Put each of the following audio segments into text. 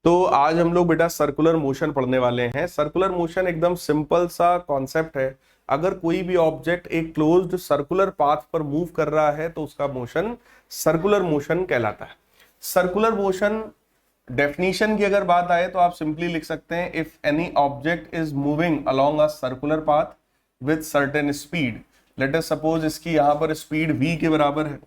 तो आज हम लोग बेटा सर्कुलर मोशन पढ़ने वाले हैं। सर्कुलर मोशन एकदम सिंपल सा कॉन्सेप्ट है। अगर कोई भी ऑब्जेक्ट एक क्लोज्ड सर्कुलर पाथ पर मूव कर रहा है तो उसका मोशन सर्कुलर मोशन कहलाता है। सर्कुलर मोशन डेफिनेशन की अगर बात आए तो आप सिंपली लिख सकते हैं, if any object is moving along a circular path with certain speed, let us suppose इसकी यहां पर स्पीड v के बराबर है,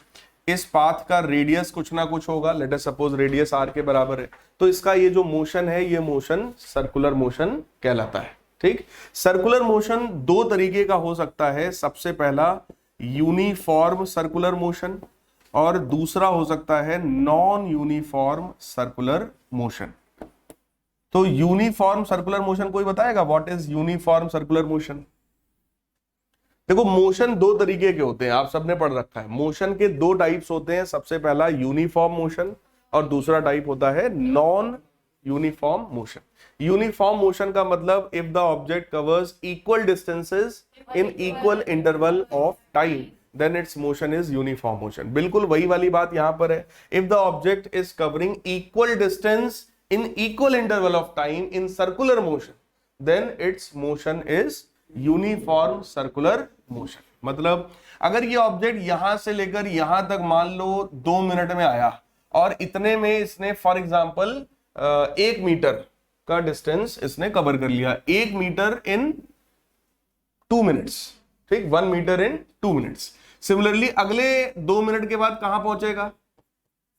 इस पाथ का रेडियस कुछ ना कुछ होगा, let us suppose radius r के बराबर है, तो इसका ये जो मोशन है ये मोशन सर्कुलर मोशन कहलाता है। ठीक, सर्कुलर मोशन दो तरीके का हो सकता है। सबसे पहला यूनिफॉर्म सर्कुलर मोशन और दूसरा हो सकता है नॉन यूनिफॉर्म सर्कुलर मोशन। तो यूनिफॉर्म सर्कुलर मोशन कोई बताएगा what is uniform circular motion? देखो, मोशन दो तरीके के होते हैं, आप सबने पढ़ रखा है। मोशन के दो टाइप्स होते हैं, सबसे पहला यूनिफॉर्म मोशन और दूसरा टाइप होता है non uniform motion. Uniform motion का मतलब if the object covers equal distances in equal interval of time then its motion is uniform motion. बिल्कुल वही वाली बात यहां पर है। If the object is covering equal distance in equal interval of time in circular motion then its motion is uniform circular motion. मतलब अगर ये ऑब्जेक्ट यहां से लेकर यहां तक मान लो 2 मिनट में आया और इतने में इसने फॉर एग्जांपल 1 मीटर का डिस्टेंस इसने कवर कर लिया, 1 मीटर इन 2 मिनट्स, ठीक, 1 मीटर इन 2 मिनट्स। सिमिलरली अगले 2 मिनट के बाद कहां पहुंचेगा?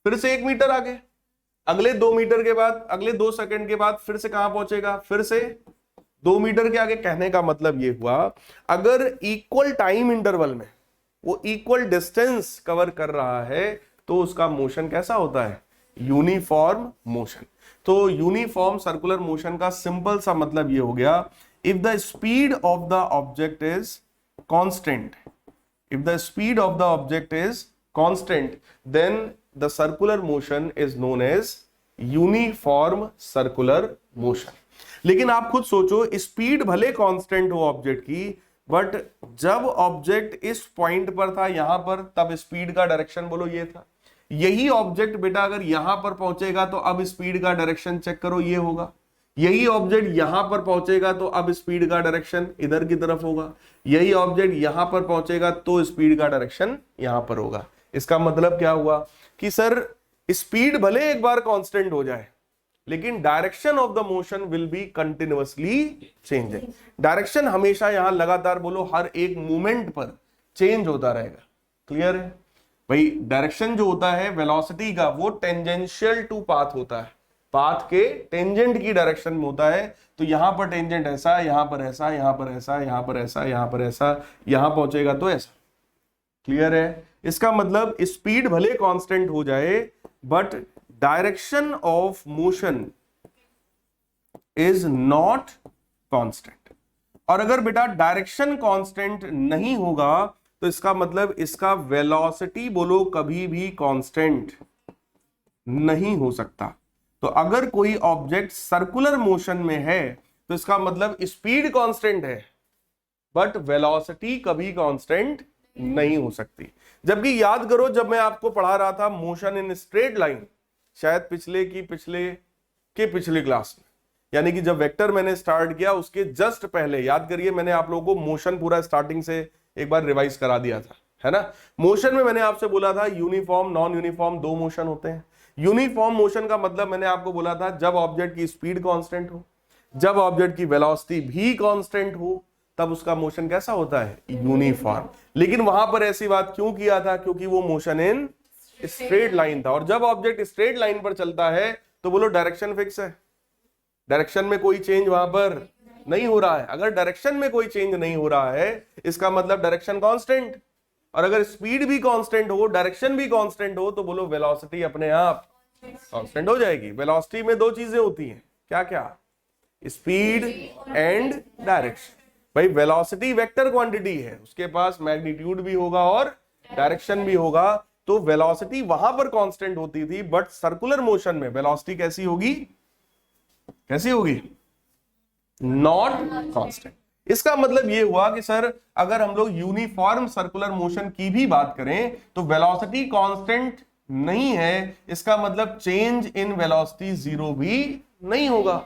फिर से 1 मीटर आगे। अगले 2 मीटर के बाद, अगले 2 सेकंड के बाद फिर से कहां पहुंचेगा? फिर से 2 मीटर के आगे। कहने का मतलब ये हुआ, अगर इक्वल टाइम इंटरवल में वो इक्वल डिस्टेंस कवर कर रहा है तो उसका मोशन कैसा होता है? Uniform motion. तो यूनिफॉर्म सर्कुलर मोशन का सिंपल सा मतलब ये हो गया, if the speed of the object is constant, if the speed of the object is constant then the circular motion is known as uniform circular motion. लेकिन आप खुद सोचो, स्पीड भले कांस्टेंट हो ऑब्जेक्ट की, बट जब ऑब्जेक्ट इस point पर था यहां पर, तब स्पीड का डायरेक्शन बोलो ये था। यही ऑब्जेक्ट बेटा अगर यहां पर पहुंचेगा तो अब स्पीड का डायरेक्शन चेक करो ये होगा। यही ऑब्जेक्ट यहां पर पहुंचेगा तो अब स्पीड का डायरेक्शन इधर की तरफ होगा। यही ऑब्जेक्ट यहां पर पहुंचेगा तो स्पीड का डायरेक्शन यहां पर होगा। इसका मतलब क्या हुआ कि सर स्पीड भले एक बार कांस्टेंट हो जाए लेकिन direction of the motion will be continuously changing. Direction हमेशा यहां लगातार बोलो हर एक मूवमेंट पर चेंज होता रहेगा। क्लियर है भाई? डायरेक्शन जो होता है वेलोसिटी का वो टेंजेंशियल टू पाथ होता है, पाथ के टेंजेंट की डायरेक्शन में होता है। तो यहां पर टेंजेंट ऐसा, यहां पर ऐसा, यहां पर ऐसा, यहां पर ऐसा, यहां पर ऐसा, यहां पहुंचेगा तो ऐसा। क्लियर है? इसका मतलब स्पीड भले कांस्टेंट हो जाए but direction of motion is not constant. और अगर बेटा डायरेक्शन कांस्टेंट नहीं होगा तो इसका मतलब इसका वेलोसिटी बोलो कभी भी कांस्टेंट नहीं हो सकता। तो अगर कोई ऑब्जेक्ट सर्कुलर मोशन में है तो इसका मतलब स्पीड कांस्टेंट है बट वेलोसिटी कभी कांस्टेंट नहीं हो सकती। जबकि याद करो, जब मैं आपको पढ़ा रहा था मोशन इन स्ट्रेट लाइन, शायद पिछले क्लास में, यानी कि जब वेक्टर मैंने स्टार्ट किया उसके जस्ट पहले, याद करिए, मैंने आप लोगों को मोशन पूरा स्टार्टिंग से एक बार रिवाइज करा दिया था, है ना। मोशन में मैंने आपसे बोला था यूनिफॉर्म नॉन यूनिफॉर्म दो मोशन होते हैं। यूनिफॉर्म मोशन का मतलब मैंने आपको बोला था जब ऑब्जेक्ट की स्पीड कांस्टेंट हो, जब ऑब्जेक्ट की वेलोसिटी भी कांस्टेंट हो, तब उसका मोशन कैसा होता है? यूनिफॉर्म। लेकिन वहां पर ऐसी बात क्यों किया था? क्योंकि वो मोशन इन स्ट्रेट लाइन था। और जब ऑब्जेक्ट स्ट्रेट लाइन पर चलता है तो बोलो डायरेक्शन फिक्स है, डायरेक्शन में कोई चेंज वहां पर नहीं हो रहा है। अगर डायरेक्शन में कोई चेंज नहीं हो रहा है इसका मतलब डायरेक्शन कांस्टेंट। और अगर स्पीड भी कांस्टेंट हो, डायरेक्शन भी कांस्टेंट हो, तो बोलो वेलोसिटी अपने आप कांस्टेंट हो जाएगी। वेलोसिटी में दो चीजें होती हैं, क्या क्या? Speed and direction. भाई वेलोसिटी वेक्टर क्वांटिटी है, उसके पास मैग्नीट्यूड भी होगा और डायरेक्शन भी होगा। तो वेलोसिटी वहां पर कांस्टेंट होती थी, बट सर्कुलर मोशन में वेलोसिटी कैसी होगी? कैसी होगी? Not constant. इसका मतलब ये हुआ कि सर अगर हम लोग यूनिफॉर्म सर्कुलर मोशन की भी बात करें तो वेलोसिटी कांस्टेंट नहीं है, इसका मतलब चेंज इन वेलोसिटी जीरो भी नहीं होगा।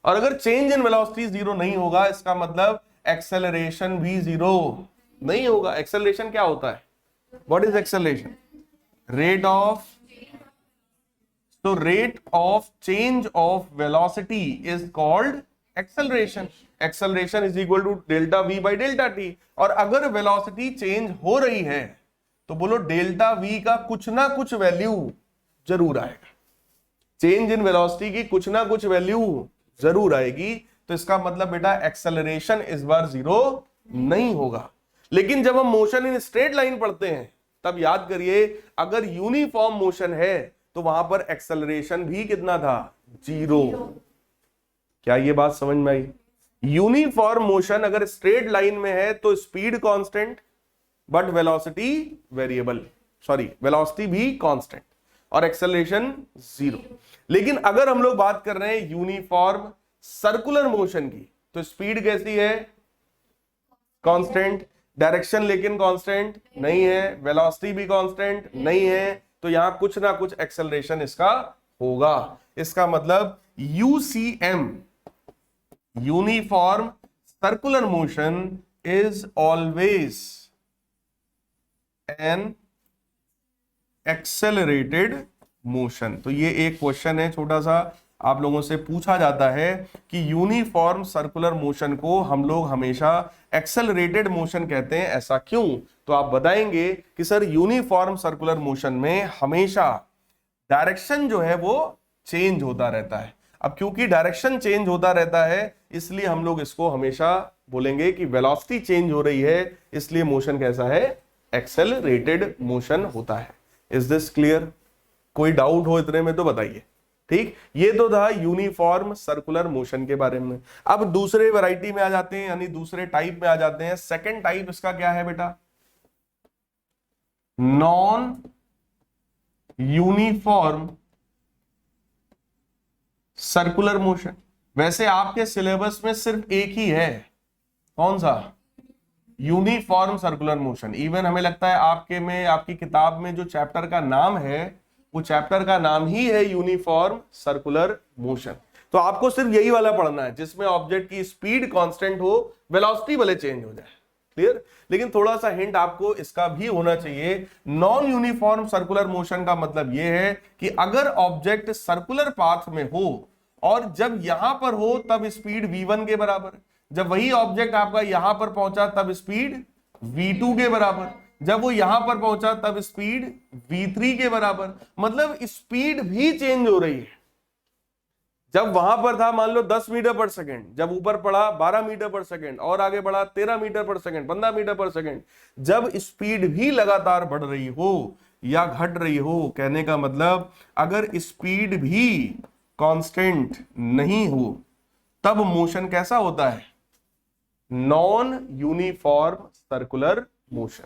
और अगर चेंज इन वेलोसिटी जीरो नहीं होगा, इसका मतलब एक्सेलरेशन भी जीरो नहीं होगा। एक्सेलरेशन क्या होता है? What is acceleration? Rate of, तो rate of change of velocity is called acceleration. Acceleration is equal to delta v by delta t. और अगर वेलोसिटी चेंज हो रही है तो बोलो डेल्टा वी का कुछ ना कुछ वैल्यू जरूर आएगा। चेंज इन वेलोसिटी की कुछ ना कुछ वैल्यू जरूर आएगी। तो इसका मतलब बेटा एक्सेलरेशन इस बार जीरो नहीं होगा। लेकिन जब हम मोशन इन स्ट्रेट लाइन पढ़ते हैं तब याद करिए, अगर यूनिफॉर्म मोशन है तो वहां पर एक्सेलरेशन भी कितना था? जीरो। क्या ये बात समझ में आई? यूनिफॉर्म मोशन अगर स्ट्रेट लाइन में है तो speed constant but velocity variable, sorry velocity भी कांस्टेंट और एक्सेलरेशन जीरो। लेकिन अगर हम लोग बात कर रहे हैं यूनिफॉर्म सर्कुलर मोशन की तो स्पीड कैसी है? कांस्टेंट। डायरेक्शन लेकिन कांस्टेंट नहीं है, वेलोसिटी भी कांस्टेंट नहीं है, तो यहां कुछ ना कुछ एक्सेलरेशन इसका होगा। इसका मतलब UCM, uniform circular motion is always an accelerated motion. तो ये एक क्वेश्चन है छोटा सा, आप लोगों से पूछा जाता है कि यूनिफॉर्म सर्कुलर मोशन को हम लोग हमेशा एक्सेलरेटेड मोशन कहते हैं, ऐसा क्यों? तो आप बताएंगे कि सर यूनिफॉर्म सर्कुलर मोशन में हमेशा डायरेक्शन जो है वो चेंज होता रहता है। अब क्योंकि डायरेक्शन चेंज होता रहता है इसलिए हम लोग इसको हमेशा बोलेंगे कि वेलोसिटी चेंज हो रही है, इसलिए मोशन कैसा है? एक्सेलरेटेड मोशन होता है। Is this clear? कोई डाउट हो इतने में तो बताइए। ठीक, ये तो था यूनिफॉर्म सर्कुलर मोशन के बारे में। अब दूसरे वैरायटी में आ जाते हैं, यानी दूसरे टाइप में आ जाते हैं। सेकंड टाइप इसका क्या है बेटा? Non uniform circular motion. वैसे आपके सिलेबस में सिर्फ एक ही है, कौन सा? Uniform circular motion. इवन हमें लगता है आपके में, आपकी किताब में जो चैप्टर का नाम है वो चैप्टर का नाम ही है यूनिफॉर्म सर्कुलर मोशन। तो आपको सिर्फ यही वाला पढ़ना है जिसमें ऑब्जेक्ट की स्पीड कांस्टेंट हो, वेलोसिटी भले चेंज हो जाए। क्लियर? लेकिन थोड़ा सा हिंट आपको इसका भी होना चाहिए। नॉन यूनिफॉर्म सर्कुलर मोशन का मतलब यह है कि अगर ऑब्जेक्ट सर्कुलर पाथ में हो और जब यहां पर हो तब स्पीड v1 के बराबर, जब वही ऑब्जेक्ट आपका यहां पर पहुंचा तब स्पीड v2 के बराबर, जब वो यहां पर पहुंचा तब स्पीड v3 के बराबर। मतलब स्पीड भी चेंज हो रही है। जब वहां पर था मान लो 10 मीटर पर सेकेंड, जब ऊपर पड़ा 12 मीटर पर सेकेंड और आगे बढ़ा 13 मीटर पर सेकेंड, 15 मीटर पर सेकेंड, जब स्पीड भी लगातार बढ़ रही हो या घट रही हो, कहने का मतलब अगर स्पीड भी कांस्टेंट नहीं हो तब मोशन कैसा होता है? Non uniform circular motion.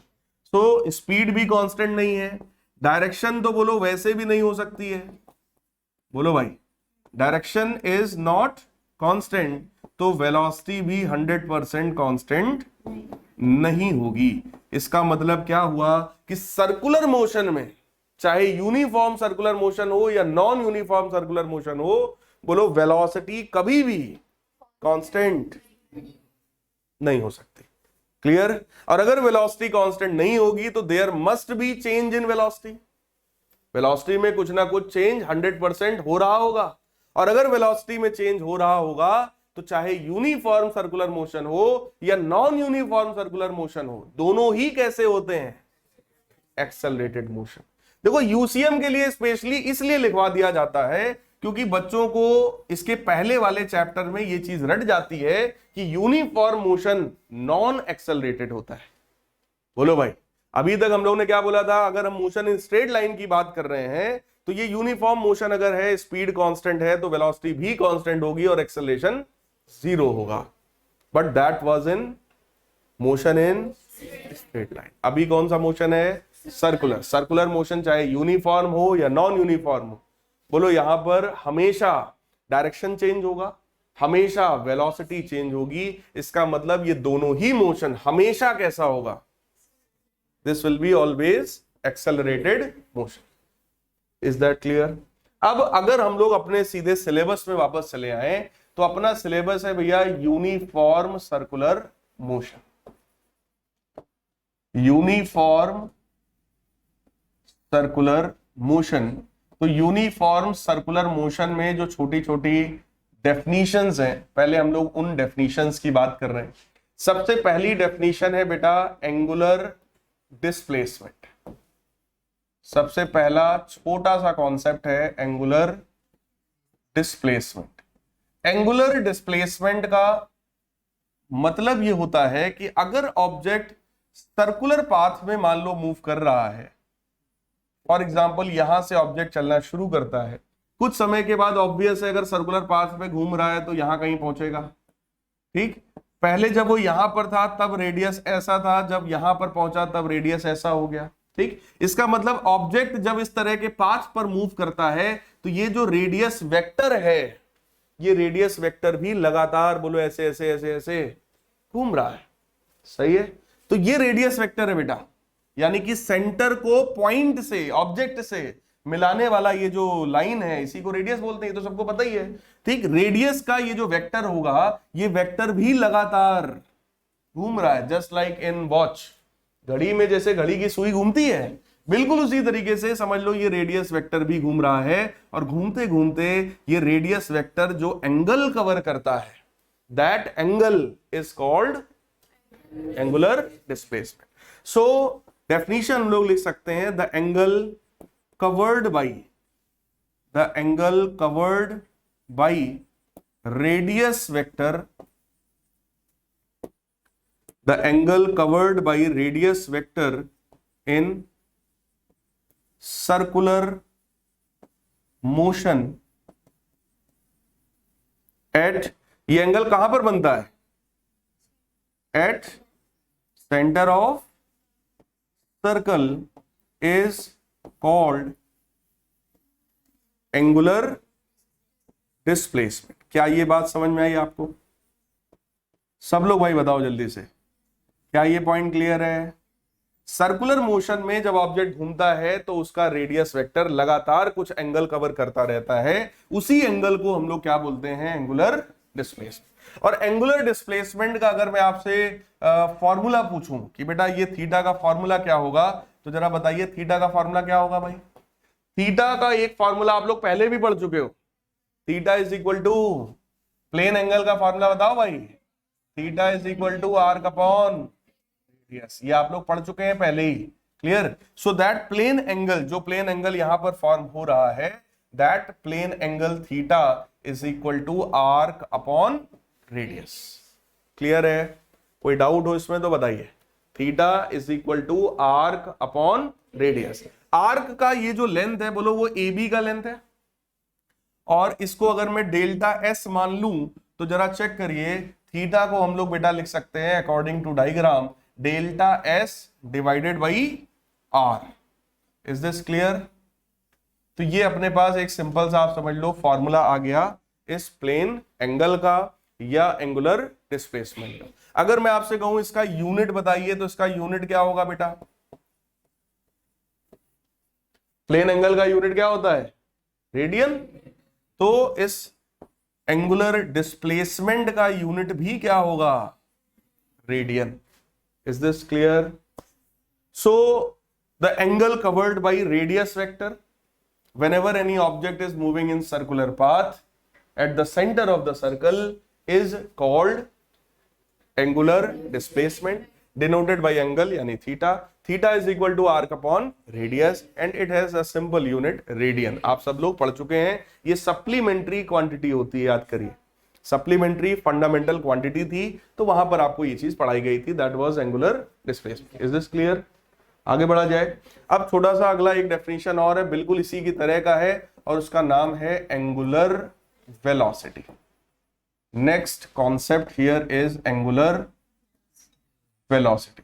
तो स्पीड भी कांस्टेंट नहीं है, डायरेक्शन तो बोलो वैसे भी नहीं हो सकती है, बोलो भाई डायरेक्शन इज नॉट कांस्टेंट, तो वेलोसिटी भी 100% कांस्टेंट नहीं होगी। इसका मतलब क्या हुआ कि सर्कुलर मोशन में चाहे यूनिफॉर्म सर्कुलर मोशन हो या नॉन यूनिफॉर्म सर्कुलर मोशन हो, बोलो वेलोसिटी कभी भी कांस्टेंट नहीं हो सकती। क्लियर? और अगर वेलोसिटी कांस्टेंट नहीं होगी तो there must be change in velocity. Velocity में कुछ ना कुछ चेंज 100% हो रहा होगा। और अगर वेलोसिटी में चेंज हो रहा होगा तो चाहे यूनिफॉर्म सर्कुलर मोशन हो या नॉन यूनिफॉर्म सर्कुलर मोशन हो, दोनों ही कैसे होते हैं? Accelerated motion. देखो यूसीएम के लिए स्पेशली इसलिए लिखवा दिया जाता है क्योंकि बच्चों को इसके पहले वाले चैप्टर में यह चीज रट जाती है कि यूनिफॉर्म मोशन नॉन एक्सेलरेटेड होता है। बोलो भाई, अभी तक हम लोगों ने क्या बोला था? अगर हम मोशन इन स्ट्रेट लाइन की बात कर रहे हैं तो ये यूनिफॉर्म मोशन अगर है, स्पीड कांस्टेंट है, तो वेलोसिटी भी कांस्टेंट होगी और एक्सेलरेशन जीरो होगा। But that was in motion in straight line. अभी कौन सा मोशन है? सर्कुलर। सर्कुलर मोशन चाहे यूनिफॉर्म हो या नॉन यूनिफॉर्म हो, बोलो यहां पर हमेशा डायरेक्शन चेंज होगा, हमेशा वेलोसिटी चेंज होगी। इसका मतलब ये दोनों ही मोशन हमेशा कैसा होगा? This will be always accelerated motion. Is that clear? अब अगर हम लोग अपने सीधे सिलेबस में वापस चले आए तो अपना सिलेबस है भैया uniform circular motion. Uniform circular motion, तो यूनिफॉर्म सर्कुलर मोशन में जो छोटी छोटी डेफिनीशंस हैं, पहले हम लोग उन डेफिनीशंस की बात कर रहे हैं। सबसे पहली डेफिनीशन है बेटा एंगुलर डिस्प्लेसमेंट। सबसे पहला छोटा सा कॉन्सेप्ट है एंगुलर डिस्प्लेसमेंट। एंगुलर डिस्प्लेसमेंट का मतलब यह होता है कि अगर ऑब्जेक्ट सर्कुलर पाथ में मान लो मूव कर रहा है, फॉर एग्जाम्पल यहां से ऑब्जेक्ट चलना शुरू करता है, कुछ समय के बाद ऑब्वियस है अगर सर्कुलर पाथ में घूम रहा है तो यहां कहीं पहुंचेगा। ठीक, पहले जब वो यहां पर था तब रेडियस ऐसा था, जब यहां पर पहुंचा तब रेडियस ऐसा हो गया। ठीक, इसका मतलब ऑब्जेक्ट जब इस तरह के पाथ पर मूव करता है तो ये जो रेडियस वेक्टर है, ये रेडियस वेक्टर भी लगातार बोलो ऐसे ऐसे ऐसे ऐसे घूम रहा है। सही है, तो ये रेडियस वेक्टर है बेटा, यानी कि सेंटर को पॉइंट से ऑब्जेक्ट से मिलाने वाला ये जो लाइन है इसी को रेडियस बोलते हैं, तो सबको पता ही है। ठीक, रेडियस का ये जो वेक्टर होगा ये वेक्टर भी लगातार घूम रहा है, जस्ट लाइक इन वॉच। घड़ी में जैसे घड़ी की सुई घूमती है, बिल्कुल उसी तरीके से समझ लो ये रेडियस वेक्टर भी घूम रहा है। और घूमते घूमते ये रेडियस वेक्टर जो एंगल कवर करता है, that angle is called angular displacement. So definition हम लोग लिख सकते हैं the angle covered by radius vector, the angle covered by radius vector in circular motion at, ये एंगल कहां पर बनता है? At center of circle is called angular displacement। क्या ये बात समझ में आई आपको? सब लोग भाई बताओ जल्दी से, क्या ये पॉइंट क्लियर है? सर्कुलर मोशन में जब ऑब्जेक्ट घूमता है तो उसका रेडियस वेक्टर लगातार कुछ एंगल कवर करता रहता है, उसी एंगल को हम लोग क्या बोलते हैं? Angular displacement. और एंगुलर डिस्प्लेसमेंट का अगर मैं आपसे फॉर्मूला पूछूं कि बेटा ये थीटा का फॉर्मूला क्या होगा, तो जरा बताइए थीटा का फॉर्मूला क्या होगा भाई? थीटा का एक फॉर्मूला आप लोग पहले भी पढ़ चुके हो, theta is equal to plane angle का फॉर्मूला बताओ भाई, theta is equal to arc upon radius. ये आप लोग पढ़ चुके हैं पहले ही, clear? So that plane angle, जो प्लेन एंगल यहां पर फॉर्म हो रहा है, that plane angle theta is equal to arc upon radius. Clear है? कोई डाउट हो इसमें तो बताइए। Theta is equal to arc upon radius. Arc का ये जो लेंथ है बोलो वो ए बी का लेंथ है, और इसको अगर मैं डेल्टा एस मान लूं तो जरा चेक करिए, थीटा को हम लोग बेटा लिख सकते हैं according to diagram delta s divided by r. Is this clear? तो ये अपने पास एक सिंपल सा आप समझ लो फॉर्मूला आ गया इस प्लेन एंगल का या एंगुलर डिस्प्लेसमेंट का। अगर मैं आपसे कहूं इसका यूनिट बताइए तो इसका यूनिट क्या होगा बेटा? प्लेन एंगल का यूनिट क्या होता है? रेडियन। तो इस एंगुलर डिस्प्लेसमेंट का यूनिट भी क्या होगा? Radian. Is this clear? So the angle covered by radius vector whenever any object is moving in circular path at the center of the circle is called angular displacement, denoted by angle yani theta. Theta is equal to arc upon radius and it has a simple unit radian. आप सब लोग पढ़ चुके हैं, ये supplementary quantity होती है, याद करिए। सप्लीमेंट्री फंडामेंटल क्वांटिटी थी तो वहां पर आपको ये चीज पढ़ाई गई थी, that was angular displacement. Is this clear? आगे बढ़ा जाए। अब छोटा सा अगला एक डेफिनेशन और है, बिल्कुल इसी की तरह का है, और उसका नाम है angular velocity. Next concept here is angular velocity.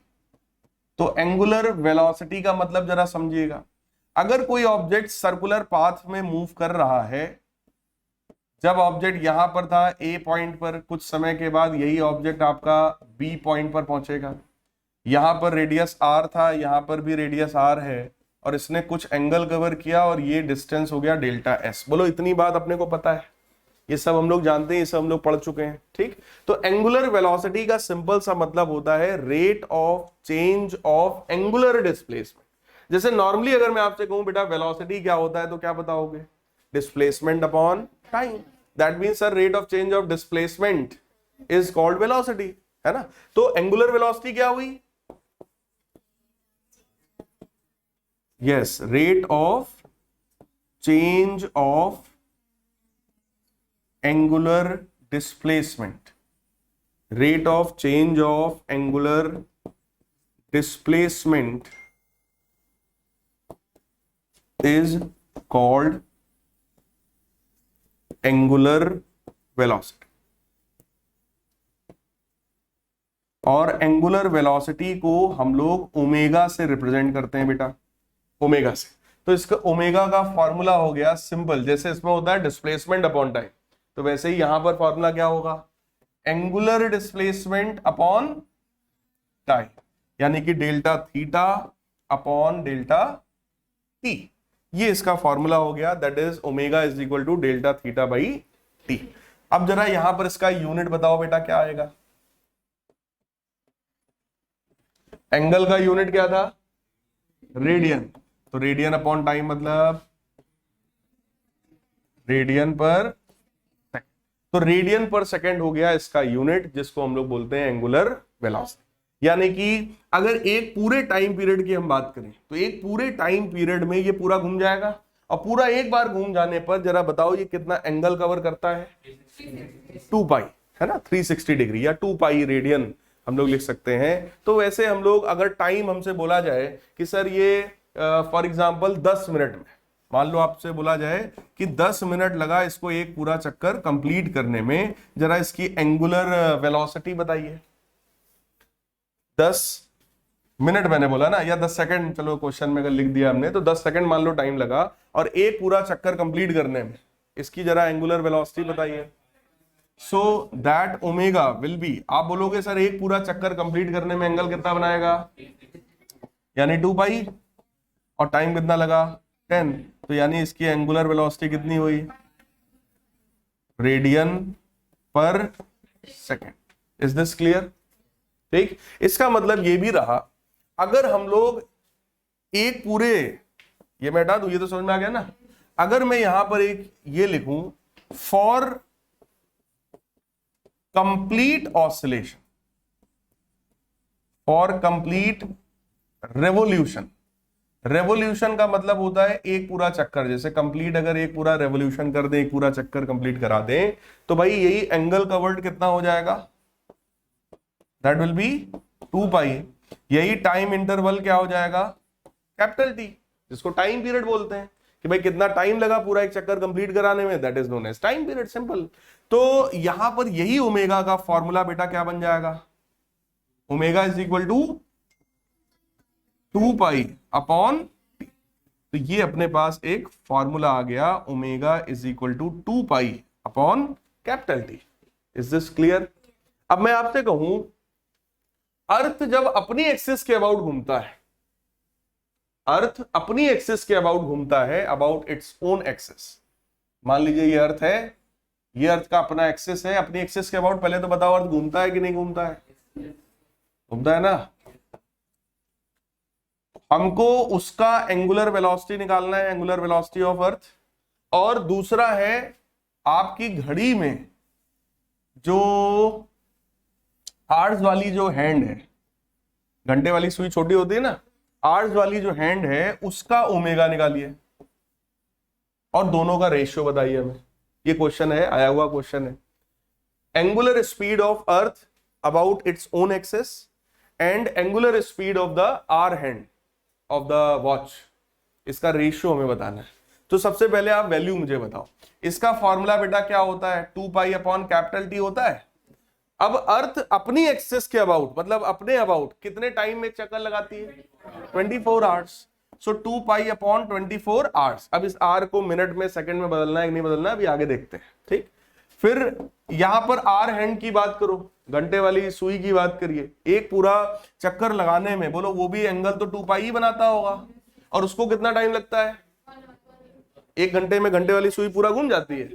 तो एंगुलर वेलोसिटी का मतलब जरा समझिएगा, अगर कोई ऑब्जेक्ट सर्कुलर पाथ में मूव कर रहा है, जब ऑब्जेक्ट यहां पर था ए पॉइंट पर, कुछ समय के बाद यही ऑब्जेक्ट आपका बी पॉइंट पर पहुंचेगा। यहां पर रेडियस आर था, यहां पर भी रेडियस आर है, और इसने कुछ एंगल कवर किया और ये डिस्टेंस हो गया डेल्टा एस। बोलो इतनी बात अपने को पता है, ये सब हम लोग जानते हैं, ये सब हम लोग पढ़ चुके हैं। ठीक, तो एंगुलर वेलोसिटी का सिंपल सा मतलब होता है rate of change of angular displacement. जैसे नॉर्मली अगर मैं आपसे कहूं बेटा वेलोसिटी क्या होता है तो क्या बताओगे? Displacement upon time. That means sir rate of change of displacement is called velocity, है ना। तो एंगुलर वेलोसिटी क्या हुई? Yes, rate of change of angular displacement, rate of change of angular displacement is called angular velocity। और angular velocity को हम लोग omega से रिप्रेजेंट करते हैं बेटा, ओमेगा से। तो इसका ओमेगा का फॉर्मूला हो गया सिंपल, जैसे इसमें होता है डिस्प्लेसमेंट अपॉन टाइम, तो वैसे ही यहां पर फॉर्मूला क्या होगा? एंगुलर डिस्प्लेसमेंट अपॉन टाइम, यानी कि delta theta upon delta t, ये इसका फॉर्मूला हो गया। That is omega is equal to delta theta by t. अब जरा यहां पर इसका यूनिट बताओ बेटा क्या आएगा? एंगल का यूनिट क्या था? रेडियन। तो रेडियन अपॉन टाइम मतलब रेडियन पर, तो रेडियन पर सेकेंड हो गया इसका यूनिट, जिसको हम लोग बोलते हैं एंगुलर वेलोसिटी। यानी कि अगर एक पूरे टाइम पीरियड की हम बात करें तो एक पूरे टाइम पीरियड में ये पूरा घूम जाएगा, और पूरा एक बार घूम जाने पर जरा बताओ ये कितना एंगल कवर करता है? 2 पाई, है ना, 360 डिग्री या 2 पाई रेडियन हम लोग लिख सकते हैं। तो वैसे हम लोग अगर टाइम हमसे बोला जाए कि सर ये फॉर एग्जांपल 10 मिनट में, मान लो आपसे बोला जाए कि 10 मिनट लगा इसको एक पूरा चक्कर कंप्लीट करने में, जरा इसकी एंगुलर वेलोसिटी बताइए। 10 मिनट मैंने बोला ना, या 10 सेकंड, चलो क्वेश्चन में अगर लिख दिया हमने तो 10 सेकंड मान लो टाइम लगा और एक पूरा चक्कर कंप्लीट करने में, इसकी जरा एंगुलर वेलोसिटी बताइए। So that omega will be, आप बोलोगे सर एक पूरा चक्कर कंप्लीट करने में एंगल कितना बनाएगा? यानी 2 पाई, और टाइम कितना लगा? 10, तो यानी इसकी एंगुलर वेलोसिटी कितनी हुई? रेडियन पर सेकेंड। Is this clear? ठीक, इसका मतलब ये भी रहा, अगर हम लोग एक पूरे, ये मैं हटा दूं, ये तो समझ में आ गया ना। अगर मैं यहां पर एक ये लिखूं, for complete oscillation, for complete revolution. Revolution का मतलब होता है एक पूरा चक्कर, जैसे कंप्लीट अगर एक पूरा रेवोल्यूशन कर दें, एक पूरा चक्कर कंप्लीट करा दें, तो भाई यही एंगल कवर्ड कितना हो जाएगा? दैट विल बी 2 पाई। यही टाइम इंटरवल क्या हो जाएगा? कैपिटल टी, जिसको टाइम पीरियड बोलते हैं, कि भाई कितना टाइम लगा पूरा एक चक्कर कंप्लीट कराने में, that is known as time period, simple. तो यहां पर यही ओमेगा का फॉर्मूला बेटा क्या बन जाएगा? Omega is equal to 2 pi upon t. तो ये अपने पास एक फॉर्मूला आ गया, omega is equal to 2 pi upon capital t. Is this clear? अब मैं आपसे कहूं, अर्थ जब अपनी एक्सिस के अबाउट घूमता है, अर्थ अपनी एक्सिस के अबाउट घूमता है, अबाउट इट्स ओन एक्सिस। मान लीजिए ये अर्थ है, ये अर्थ का अपना एक्सिस है, अपनी एक्सिस के अबाउट, पहले तो बताओ अर्थ घूमता है कि नहीं घूमता है? घूमता है ना। हमको उसका एंगुलर वेलोसिटी निकालना है, एंगुलर वेलोसिटी ऑफ अर्थ। और दूसरा है आपकी घड़ी में जो आवर्स वाली जो हैंड है, घंटे वाली सुई छोटी होती है ना, आवर्स वाली जो हैंड है उसका ओमेगा निकालिए और दोनों का रेशियो बताइए हमें। ये क्वेश्चन है, आया हुआ क्वेश्चन है। Angular speed of Earth about its own axis and angular speed of the hour hand of the watch, इसका रेशियो हमें बताना है। तो सबसे पहले आप वैल्यू मुझे बताओ। इसका फॉर्मूला बेटा क्या होता है? 2 पाई अपॉन कैपिटल टी होता है। अब अर्थ अपनी एक्सिस के अबाउट, मतलब अपने अबाउट कितने टाइम में एक चक्कर लगाती है? 24 आवर्स। सो 2 पाई अपॉन 24 आवर्स। अब इस आर को मिनट में, सेकंड में बदलना है कि नहीं बदलना है, अभी आगे देखते हैं। ठीक, फिर यहां पर आर हैंड की बात करो, घंटे वाली सुई की बात करिए, एक पूरा चक्कर लगाने में बोलो वो भी एंगल तो 2 पाई ही बनाता होगा। और उसको कितना टाइम लगता है? 1 घंटे में घंटे वाली सुई पूरा घूम जाती है।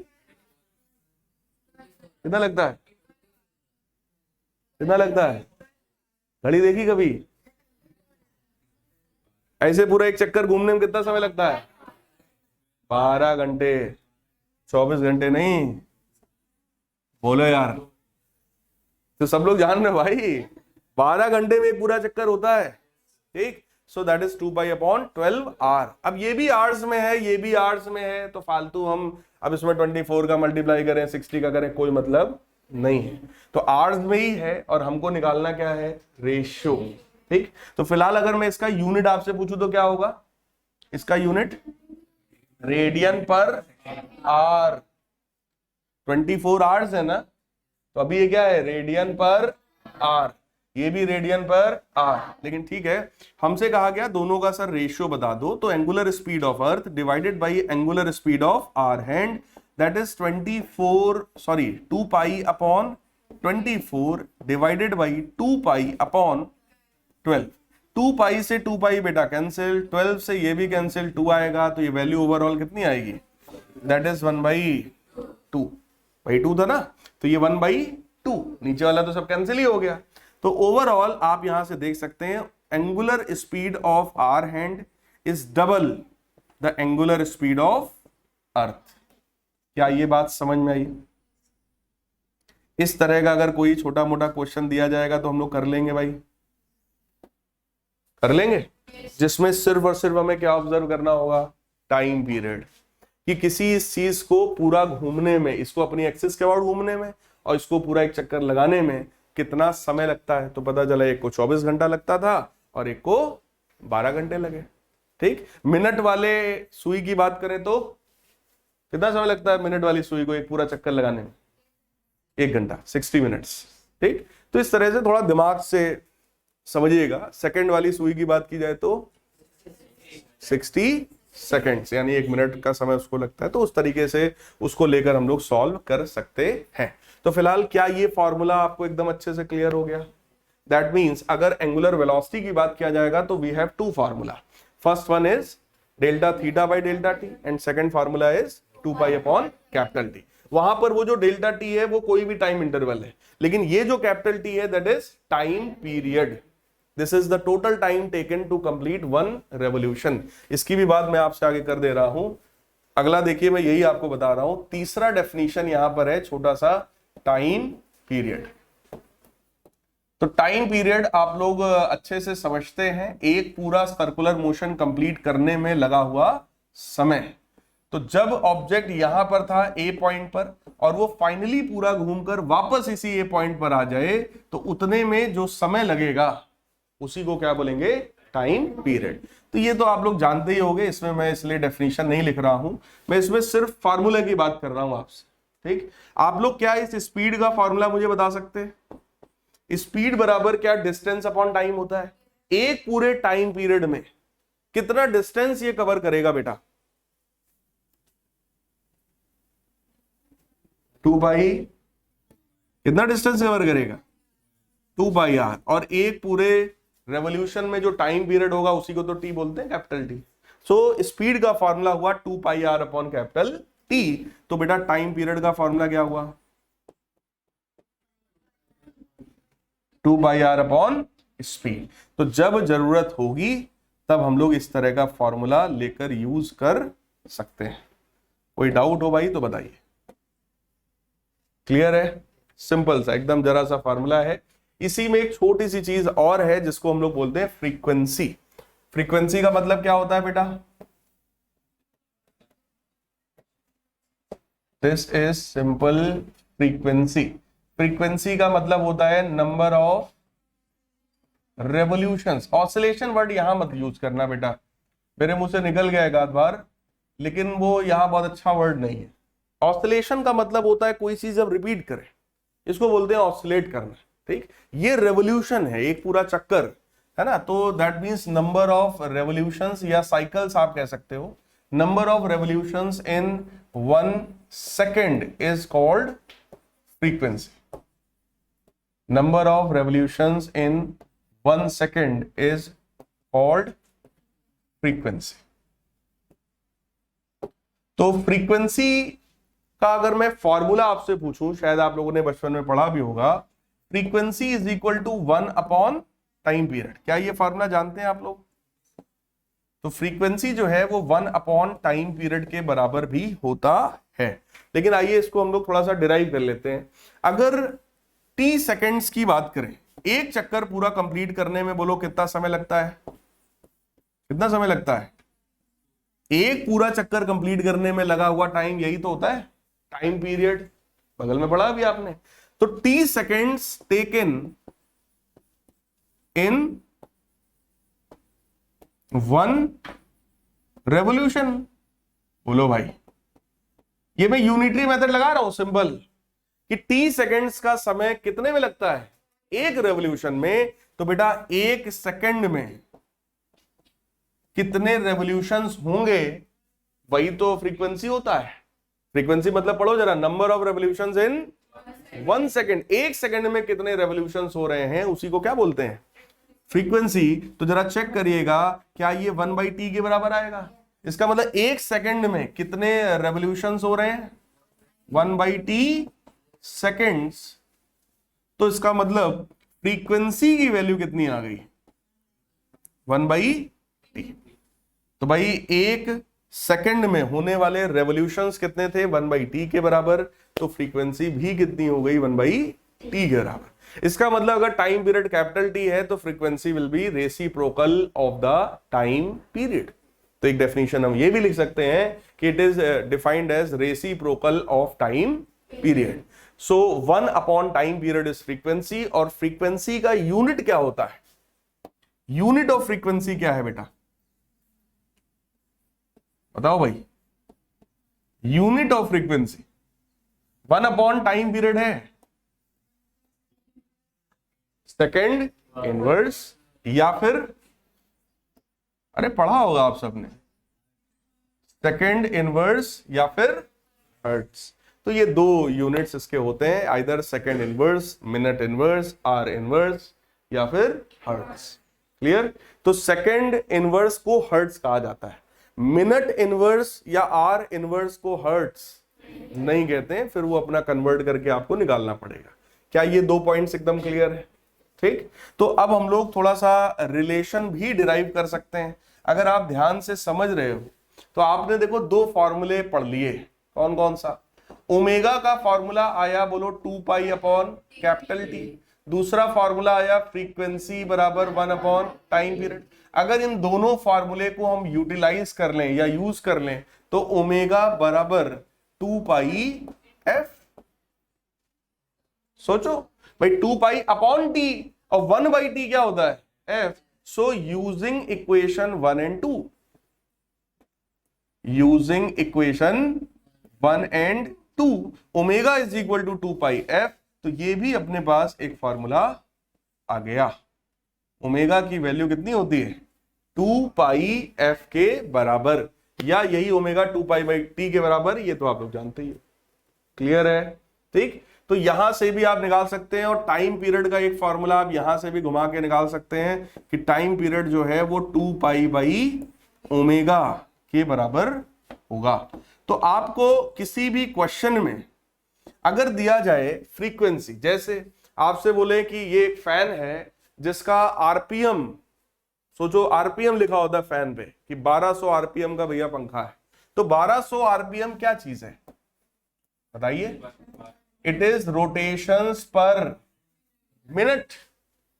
कितना लगता है? कितना लगता है? घड़ी देखी कभी? ऐसे पूरा एक चक्कर घूमने में कितना समय लगता है? 12 घंटे। 24 घंटे नहीं, बोलो यार। तो सब लोग जान रहे भाई, 12 घंटे में एक पूरा चक्कर होता है। ठीक, सो दैट इज 2π/12 अब ये भी आवर्स में है, ये भी आवर्स में है, तो फालतू हम अब इसमें 24 का मल्टीप्लाई करें, 60 का करें, कोई मतलब नहीं है। तो आवर्स में ही है और हमको निकालना क्या है? रेशियो। ठीक, तो फिलहाल अगर मैं इसका यूनिट आपसे पूछूं तो क्या होगा? इसका unit radian per hour. 24 hours है ना, तो अभी ये क्या है? Radian per hour. ये भी रेडियन पर आर। लेकिन ठीक है, हमसे कहा गया दोनों का सर रेशियो बता दो, तो angular speed of Earth divided by angular speed of hour hand, that is 2π/24 divided by 2π/12। 2π से 2π बेटा कैंसिल, 12 से ये भी कैंसिल, 2 आएगा, तो ये वैल्यू ओवरऑल कितनी आएगी? That is 1/2। 2 था ना, तो ये 1/2, नीचे वाला तो सब कैंसिल ही हो गया। तो ओवरऑल आप यहां से देख सकते हैं angular speed of hour hand is double the angular speed of earth. क्या ये बात समझ में आई? इस तरह का अगर कोई छोटा मोटा क्वेश्चन दिया जाएगा तो हम लोग कर लेंगे भाई, कर लेंगे, जिसमें सिर्फ और सिर्फ हमें क्या ऑब्जर्व करना होगा? टाइम पीरियड, कि किसी इस चीज को पूरा घूमने में, इसको अपनी एक्सिस के अबाउट घूमने में और इसको पूरा एक चक्कर लगाने में कितना समय लगता है। तो पता चला एक को 24 घंटा लगता था और एक को 12 घंटे लगे। ठीक, मिनट वाले सुई की बात करें तो कितना समय लगता है मिनट वाली सुई को एक पूरा चक्कर लगाने में? 1 घंटा, 60 मिनट्स। ठीक, तो इस तरह से थोड़ा दिमाग से समझिएगा। सेकंड वाली सुई की बात की जाए तो 60 सेकेंड्स, यानी 1 मिनट का समय उसको लगता है। तो उस तरीके से उसको लेकर हम लोग सॉल्व कर सकते हैं। तो फिलहाल क्या ये फॉर्मूला आपको एकदम अच्छे से क्लियर हो गया? दैट मींस अगर एंगुलर वेलोसिटी की बात किया जाएगा तो we have 2 formula. First one is Δθ/Δt and second formula is 2π/T। वहां पर वो जो डेल्टा टी है वो कोई भी टाइम इंटरवल है, लेकिन ये जो कैपिटल टी है that is time period. This is the total time taken to complete 1 revolution. इसकी भी बात मैं आपसे आगे कर दे रहा हूं। अगला देखिए, मैं यही आपको बता रहा हूं, तीसरा डेफिनेशन यहां पर है छोटा सा, टाइम पीरियड। तो टाइम पीरियड आप लोग अच्छे से समझते हैं, एक पूरा सर्कुलर मोशन कंप्लीट करने में लगा हुआ समय। तो जब ऑब्जेक्ट यहां पर था ए पॉइंट पर और वो फाइनली पूरा घूमकर वापस इसी ए पॉइंट पर आ जाए, तो उतने में जो समय लगेगा उसी को क्या बोलेंगे? Time period. तो ये तो आप लोग जानते ही होंगे, इसमें मैं इसलिए डेफिनेशन नहीं लिख रहा हूं, मैं इसमें सिर्फ फार्मूला की बात कर रहा हूं आपसे। ठीक, आप लोग क्या इस स्पीड का फॉर्मूला मुझे बता सकते हैं? स्पीड बराबर क्या डिस्टेंस अपॉन टाइम होता है। एक पूरे टाइम पीरियड में कितना डिस्टेंस ये कवर करेगा बेटा? 2π, कितना डिस्टेंस कवर करेगा? 2πr। और एक पूरे रेवोल्यूशन में जो टाइम पीरियड होगा उसी को तो टी बोलते हैं, कैपिटल टी। सो स्पीड का फॉर्मूला हुआ 2πr/T। तो बेटा टाइम पीरियड का फॉर्मूला क्या हुआ? 2πr/स्पीड। तो जब जरूरत होगी तब हम लोग इस तरह का फॉर्मूला लेकर यूज कर सकते हैं। कोई डाउट हो भाई तो बताइए। क्लियर है? सिंपल सा एकदम जरा सा फॉर्मूला है। इसी में एक छोटी सी चीज और है जिसको हम लोग बोलते हैं फ्रीक्वेंसी। फ्रीक्वेंसी का मतलब क्या होता है बेटा? This is simple frequency. Frequency का मतलब होता है number of revolutions. Oscillation word यहां मत यूज करना बेटा, मेरे मुंह से निकल गया एक आध बार, लेकिन वो यहां बहुत अच्छा वर्ड नहीं है। ऑसिलेशन का मतलब होता है कोई चीज जब रिपीट करे, इसको बोलते हैं ऑसिलेट करना। ठीक, ये रेवोल्यूशन है, एक पूरा चक्कर है ना, तो that means number of revolutions या साइकिल्स आप कह सकते हो। Number of revolutions in 1 second is called frequency. Number of revolutions in 1 second is called frequency. तो फ्रीक्वेंसी का अगर मैं फॉर्मूला आपसे पूछूं, शायद आप लोगों ने बचपन में पढ़ा भी होगा, frequency is equal to 1 upon time period. क्या ये फॉर्मूला जानते हैं आप लोग? तो फ्रीक्वेंसी जो है वो 1 अपॉन टाइम पीरियड के बराबर भी होता है। लेकिन आइए इसको हम लोग थोड़ा सा डिराइव कर लेते हैं। अगर टी सेकेंड्स की बात करें, एक चक्कर पूरा कंप्लीट करने में बोलो कितना समय लगता है? कितना समय लगता है? एक पूरा चक्कर कंप्लीट करने में लगा हुआ टाइम यही तो होता है टाइम पीरियड। बगल में पढ़ा भी आपने। तो T seconds taken in 1 revolution. बोलो भाई, ये मैं यूनिटरी मेथड लगा रहा हूं सिंपल, कि टी सेकेंड्स का समय कितने में लगता है? एक रेवोल्यूशन में। तो बेटा एक सेकंड में कितने रेवोल्यूशंस होंगे, वही तो फ्रीक्वेंसी होता है। फ्रीक्वेंसी मतलब पढ़ो जरा, number of revolutions in 1 second. एक सेकंड में कितने रेवोल्यूशंस हो रहे हैं, उसी को क्या बोलते हैं? फ्रीक्वेंसी। तो जरा चेक करिएगा, क्या ये 1/t के बराबर आएगा? इसका मतलब एक सेकंड में कितने रेवोल्यूशंस हो रहे हैं? 1/t seconds. तो इसका मतलब फ्रीक्वेंसी की वैल्यू कितनी आ गई? 1/t। तो भाई एक सेकंड में होने वाले रेवोल्यूशंस कितने थे? 1/t के बराबर। तो फ्रीक्वेंसी भी कितनी हो गई? 1/t के बराबर। इसका मतलब अगर टाइम पीरियड कैपिटल टी है तो frequency will be reciprocal of the time period. तो एक डेफिनेशन हम ये भी लिख सकते हैं कि it is defined as reciprocal of time period. So 1 upon time period is frequency. और फ्रीक्वेंसी का यूनिट क्या होता है? यूनिट ऑफ फ्रीक्वेंसी क्या है बेटा? बताओ भाई। Unit of frequency 1 upon time period है, सेकेंड इनवर्स, या फिर अरे पढ़ा होगा आप सबने, सेकेंड इनवर्स या फिर हर्ट्ज। तो ये दो यूनिट्स इसके होते हैं, either second inverse, minute inverse, are inverse, या फिर हर्ट्ज। क्लियर? तो सेकेंड इनवर्स को हर्ट्ज कहा जाता है। मिनट इनवर्स या आर इनवर्स को हर्ट्ज नहीं कहते हैं, फिर वो अपना कन्वर्ट करके आपको निकालना पड़ेगा। क्या ये दो पॉइंट्स एकदम क्लियर है? ठीक। तो अब हम लोग थोड़ा सा रिलेशन भी डिराइव कर सकते हैं। अगर आप ध्यान से समझ रहे हो तो आपने देखो दो फॉर्मूले पढ़ लिए। कौन कौन सा? ओमेगा का फॉर्मूला आया, बोलो 2 पाई अपॉन कैपिटल टी। दूसरा फॉर्मूला आया फ्रीक्वेंसी बराबर 1 अपॉन टाइम पीरियड। अगर इन दोनों फॉर्मूले को हम यूटिलाइज कर लें या यूज कर लें तो ओमेगा बराबर 2 पाई एफ। सोचो भाई, 2 पाई अपॉन टी और 1/t क्या होता है? F. So using equation 1 and 2, using equation 1 and 2, omega is equal to 2 pi F. तो ये भी अपने पास एक फॉर्मूला आ गया। ओमेगा की वैल्यू कितनी होती है? 2 पाई एफ के बराबर, या यही ओमेगा 2 पाई/t के बराबर। ये तो आप लोग जानते ही हो। क्लियर है? ठीक। तो यहां से भी आप निकाल सकते हैं, और टाइम पीरियड का एक फॉर्मूला आप यहां से भी घुमा के निकाल सकते हैं कि टाइम पीरियड जो है वो 2 पाई/ओमेगा के बराबर होगा। तो आपको किसी भी क्वेश्चन में अगर दिया जाए फ्रीक्वेंसी, जैसे आपसे बोले कि ये एक फैन है जिसका आरपीएम, सोचो आरपीएम लिखा होता है फैन पे कि 1200 आरपीएम का भैया पंखा है, तो 1200 आरपीएम क्या चीज है बताइए? इट इज रोटेशंस पर मिनट।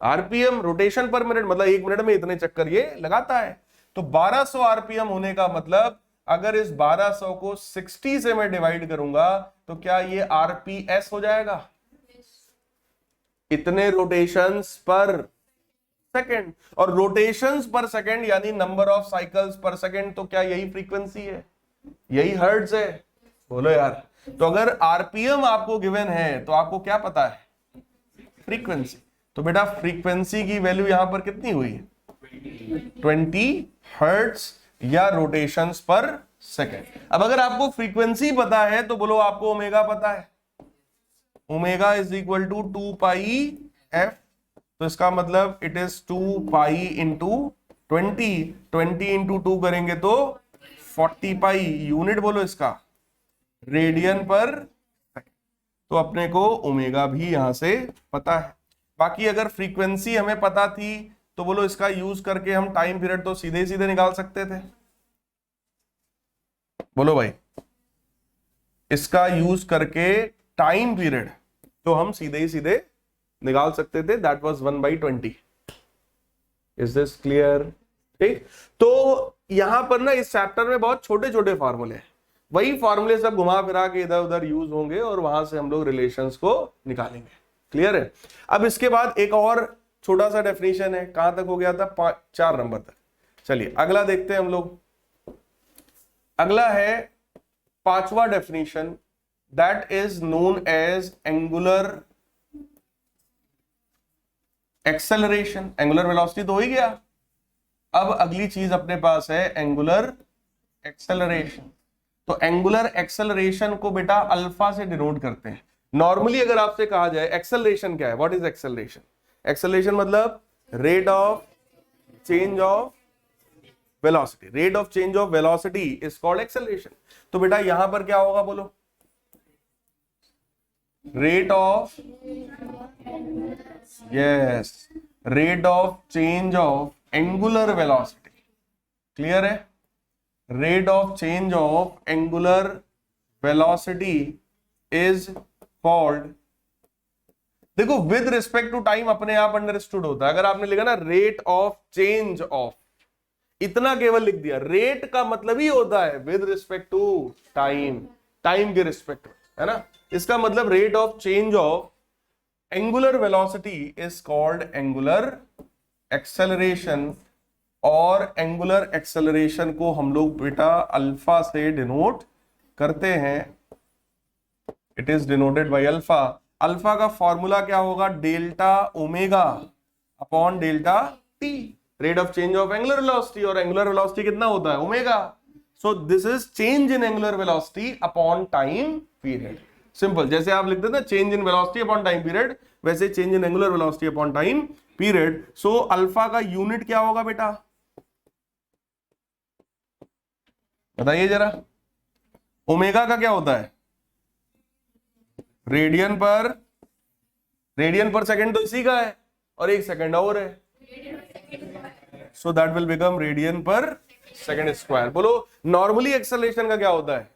आरपीएम रोटेशन पर मिनट, मतलब एक मिनट में इतने चक्कर ये लगाता है। तो 1200 आरपीएम होने का मतलब अगर इस 1200 को 60 से मैं डिवाइड करूंगा तो क्या ये आरपीएस हो जाएगा? इतने रोटेशंस पर सेकंड। और रोटेशंस पर सेकंड यानी नंबर ऑफ साइकिल्स पर सेकंड, तो क्या यही फ्रीक्वेंसी है? यही हर्ट्ज है? बोलो यार। तो अगर आरपीएम आपको गिवन है तो आपको क्या पता है? फ्रीक्वेंसी। तो बेटा फ्रीक्वेंसी की वैल्यू यहां पर कितनी हुई? 20 हर्ट्ज या रोटेशंस पर सेकंड। अब अगर आपको फ्रीक्वेंसी पता है तो बोलो आपको ओमेगा पता है। Omega is equal to 2 pi F. तो इसका मतलब it is 2 pi into 20 into 2 करेंगे तो 40 पाई। यूनिट बोलो इसका रेडियन पर सेकंड। तो अपने को ओमेगा भी यहां से पता है। बाकी अगर फ्रीक्वेंसी हमें पता थी तो बोलो इसका यूज करके हम टाइम पीरियड तो सीधे सीधे निकाल सकते थे। बोलो भाई, इसका यूज करके टाइम पीरियड तो हम सीधे ही सीधे निकाल सकते थे। That was 1/20। Is this clear? ठीक। तो यहां पर ना इस चैप्टर में बहुत छोटे छोटे फॉर्मूले हैं, वही फॉर्मूले सब घुमा फिरा के इधर उधर यूज होंगे और वहां से हम लोग रिलेशंस को निकालेंगे। क्लियर है? अब इसके बाद एक और छोटा सा डेफिनेशन है। कहां तक हो गया था? 4 नंबर तक। चलिए अगला देखते हैं हम लोग। अगला है 5वां definition, that is known as angular acceleration. Angular velocity तो हो ही गया। अब अगली चीज अपने पास है एंगुलर एक्सेलरेशन। तो एंगुलर एक्सेलरेशन को बेटा अल्फा से डिनोट करते हैं। नॉर्मली अगर आपसे कहा जाए एक्सेलरेशन क्या है, व्हाट इज एक्सेलरेशन? एक्सेलरेशन मतलब rate of change of velocity. Rate of change of velocity is called acceleration. तो बेटा यहां पर क्या होगा बोलो? Rate of, yes, rate of change of angular velocity. Clear है? Rate of change of angular velocity is called, देखो with respect to time अपने आप अंडरस्टूड होता है। अगर आपने लिखा ना रेट ऑफ चेंज ऑफ, इतना केवल लिख दिया, रेट का मतलब ही होता है with respect to time, time के रिस्पेक्ट, है ना? इसका मतलब rate of change of angular velocity is called angular acceleration. और एंगुलर एक्सेलरेशन को हम लोग बेटा अल्फा से डिनोट करते हैं। It is denoted by alpha. Alpha का फॉर्मूला क्या होगा? Delta omega upon delta T, rate of change of angular velocity. और एंगुलर वेलोसिटी कितना होता है? Omega. So this is change in angular velocity upon time period. Simple, जैसे आप लिखते थे change in velocity upon time period, वैसे change in angular velocity upon time period. So alpha का यूनिट क्या होगा बेटा? बताइए जरा। ओमेगा का क्या होता है? रेडियन पर सेकंड तो इसी का है और 1 सेकंड और है, so that will become radian पर सेकंड स्क्वायर। बोलो नॉर्मली एक्सेलरेशन का क्या होता है?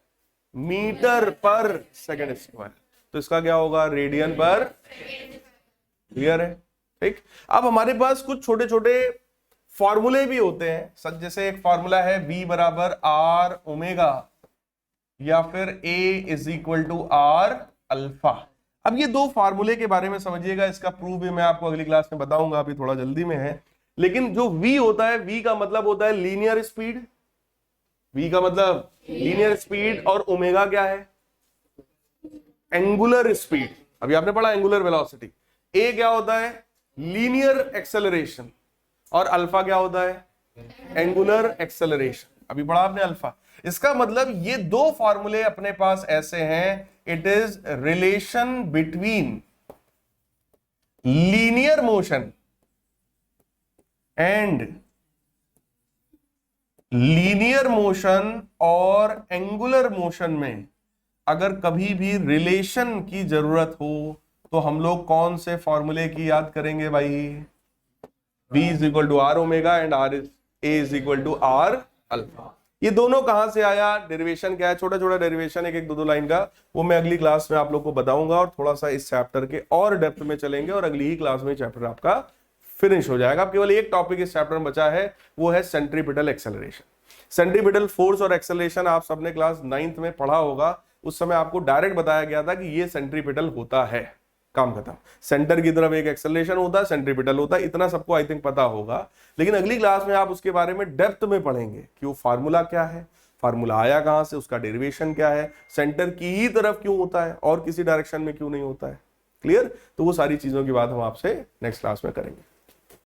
मीटर पर सेकंड स्क्वायर। तो इसका क्या होगा? रेडियन पर। क्लियर है? ठीक। अब हमारे पास कुछ छोटे छोटे फॉर्मूले भी होते हैं। जैसे एक फॉर्मूला है V बराबर R ओमेगा, या फिर A is equal to R alpha. अब ये दो फार्मूले के बारे में समझिएगा, इसका प्रूफ भी मैं आपको अगली क्लास में बताऊंगा, अभी थोड़ा जल्दी में है। लेकिन जो V होता है, V का मतलब होता है लीनियर स्पीड। V का मतलब लीनियर स्पीड, और ओमेगा क्या है? Angular speed. अभी आपने पढ़ा एंगुलर वेलोसिटी। A क्या होता है? Linear acceleration. और अल्फा क्या होता है? Angular acceleration. अभी पढ़ा आपने अल्फा। इसका मतलब ये दो फॉर्मूले अपने पास ऐसे हैं, it is relation between linear motion and linear motion और एंगुलर मोशन में अगर कभी भी रिलेशन की जरूरत हो तो हम लोग कौन से फॉर्मूले की याद करेंगे भाई? V is equal to R omega and A is equal to R alpha. ये दोनों कहां से आया? डेरिवेशन क्या है? छोटा छोटा डेरिवेशन, एक दो लाइन का, वो मैं अगली क्लास में आप लोग को बताऊंगा। और थोड़ा सा इस चैप्टर के और डेप्थ में चलेंगे और अगली ही क्लास में चैप्टर आपका फिनिश हो जाएगा। अब केवल एक टॉपिक इस चैप्टर में बचा है, वो है सेंट्रीपिटल एक्सेलरेशन। सेंट्रीपिटल फोर्स और एक्सेलरेशन आप सबने क्लास 9th में पढ़ा होगा। उस समय आपको डायरेक्ट बताया गया था कि ये सेंट्रीपिटल होता है, काम खत्म। सेंटर की तरफ एक एक्सेलरेशन होता है, सेंट्रीपिटल होता है, इतना सबको आई थिंक पता होगा। लेकिन अगली क्लास में आप उसके बारे में डेप्थ में पढ़ेंगे कि वो फार्मूला क्या है, फार्मूला आया कहां से, उसका डेरिवेशन क्या है, सेंटर की ही तरफ क्यों होता है और किसी डायरेक्शन में क्यों नहीं होता है। क्लियर? तो वो सारी चीजों की बात हम आपसे नेक्स्ट क्लास में करेंगे।